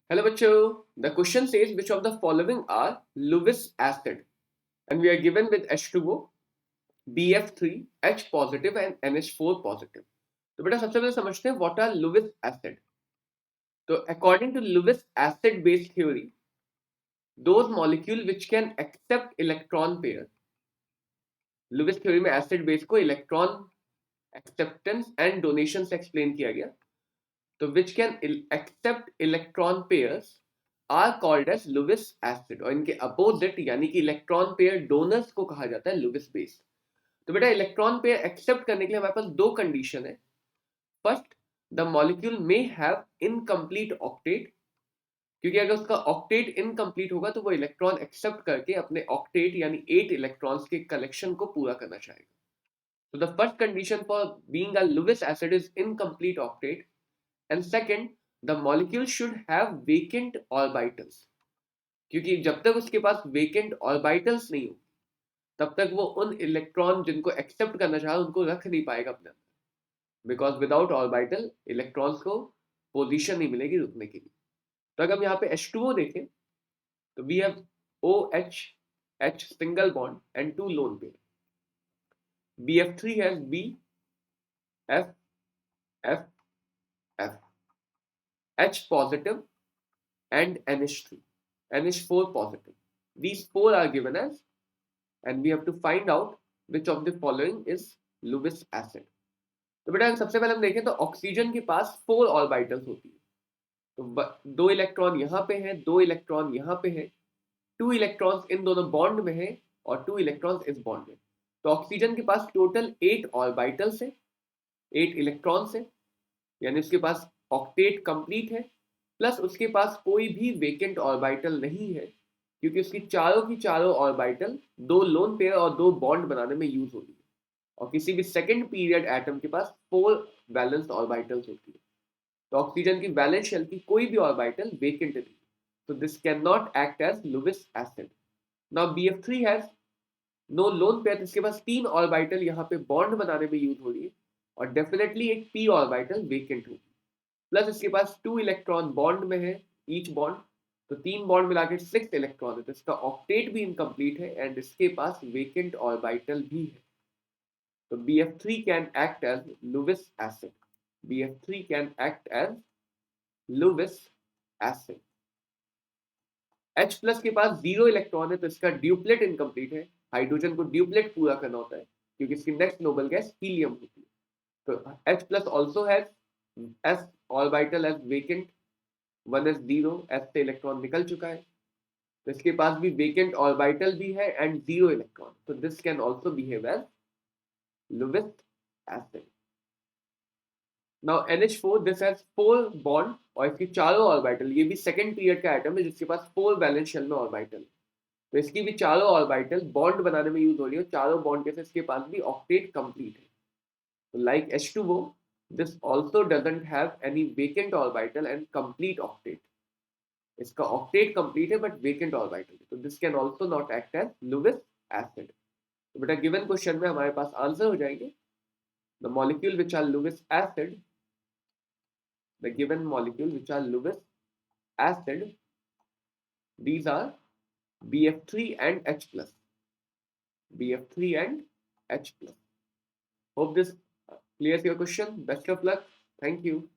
Hello, Bacho. The question says which of the following are Lewis acid? And we are given with H2O, BF3, H positive and NH4 positive. तो बेटा सबसे पहले समझते हैं what are Lewis acid. तो according to Lewis acid based theory, those molecule which can accept electron pair. Lewis theory में acid base को electron acceptance and donation से explain किया गया. तो which can accept electron pairs are called as Lewis acid और इनके opposite यानी कि इलेक्ट्रॉन पेयर डोनर्स को कहा जाता है Lewis बेस. तो बेटा इलेक्ट्रॉन पेयर एक्सेप्ट करने के लिए हमारे पास दो कंडीशन है. First, the molecule may have incomplete octet, क्योंकि अगर उसका ऑक्टेट इनकम्प्लीट होगा तो वो इलेक्ट्रॉन एक्सेप्ट करके अपने ऑक्टेट यानी 8 इलेक्ट्रॉन्स के कलेक्शन को पूरा करना चाहेगा. So the first condition for being a Lewis acid is incomplete octet, and second, the molecule should have vacant orbitals, क्योंकि जब तक उसके पास vacant orbitals नहीं हो तब तक वो उन इलेक्ट्रॉन जिनको एक्सेप्ट करना चाहे उनको रख नहीं पाएगा अपने अंदर, बिकॉज विदाउट ऑर्बिटल इलेक्ट्रॉन्स को पोजीशन नहीं मिलेगी रुकने के लिए. तो अगर हम यहाँ पे H2O देखें तो we have OH H single bond and 2 lone pair. BF3 has B F F F, H positive and NH3, NH4 positive. These four are given as, and we have to find out which of the following is Lewis acid. तो बेटा सबसे पहले हम देखें तो oxygen के पास 4 orbitals होती है. तो 2 इलेक्ट्रॉन यहाँ पे हैं, 2 इलेक्ट्रॉन यहाँ पे हैं, 2 इलेक्ट्रॉन्स इन दोनों बॉन्ड में है और 2 इलेक्ट्रॉन्स इस बॉन्ड में. तो ऑक्सीजन के पास टोटल 8 ऑर्बिटल्स है, 8 इलेक्ट्रॉन्स है, यानी उसके पास ऑक्टेट कंप्लीट है, प्लस उसके पास कोई भी वेकेंट ऑर्बिटल नहीं है, क्योंकि उसकी चारों की चारों ऑर्बिटल 2 लोन पेयर और 2 बॉन्ड बनाने में यूज होती है. और किसी भी सेकंड पीरियड एटम के पास 4 बैलेंस्ड ऑर्बिटल्स होती है. तो ऑक्सीजन की वैलेंस शेल की कोई भी ऑर्बिटल वेकेंट नहीं. तो this can not act as Lewis acid. Now BF3 has no lone pair, इसके पास 3 ऑर्बिटल यहाँ पे बॉन्ड बनाने में यूज हो रही है और डेफिनेटली एक p ऑर्बिटल वेकेंट होगी. प्लस इसके पास 2 इलेक्ट्रॉन बॉन्ड में है ईच बॉन्ड, तो 3 बॉन्ड मिला के 6 इलेक्ट्रॉन है, तो इसका ऑक्टेट भी इनकम्प्लीट है एंड इसके पास वेकेंट ऑर्बिटल भी है. तो BF3 can act as Lewis acid. BF3 can act as Lewis acid. H plus के पास 0 इलेक्ट्रॉन है तो इसका ड्यूप्लेट इनकम्प्लीट है. हाइड्रोजन को ड्यूप्लेट पूरा करना होता है क्योंकि इसकी नेक्स्ट नोबल गैस हीलियम होती है. तो H plus also has S orbital as vacant, 1s0, S से इलेक्ट्रॉन निकल चुका है, तो इसके पास भी वेकेंट ऑर्बिटल भी है एंड 0 इलेक्ट्रॉन. तो this can also behave as Lewis acid. Now NH4, this has 4 bond और इसकी चारों ऑर्बिटल, ये भी सेकंड पीरियड का एटम है जिसके पास 4 वैलेंस शेल में ऑर्बिटल, तो इसकी भी चारों ऑर्बिटल बॉन्ड बनाने में यूज हो रही है. चारों बॉन्ड के साथ इसके पास भी ऑक्टेट कंप्लीट है. तो like H2O, this also doesn't have any vacant orbital and complete octet. इसका ऑक्टेट कंप्लीट है बट वेकेंट ऑर्बिटल, तो this can also not act as Lewis acid. तो बेटा गिवन क्वेश्चन में हमारे पास आंसर हो जाएंगे the molecule which are Lewis acid. The given molecule which are Lewis acid, these are BF3 and H plus. BF3 and H plus. Hope this clears your question. Best of luck. Thank you.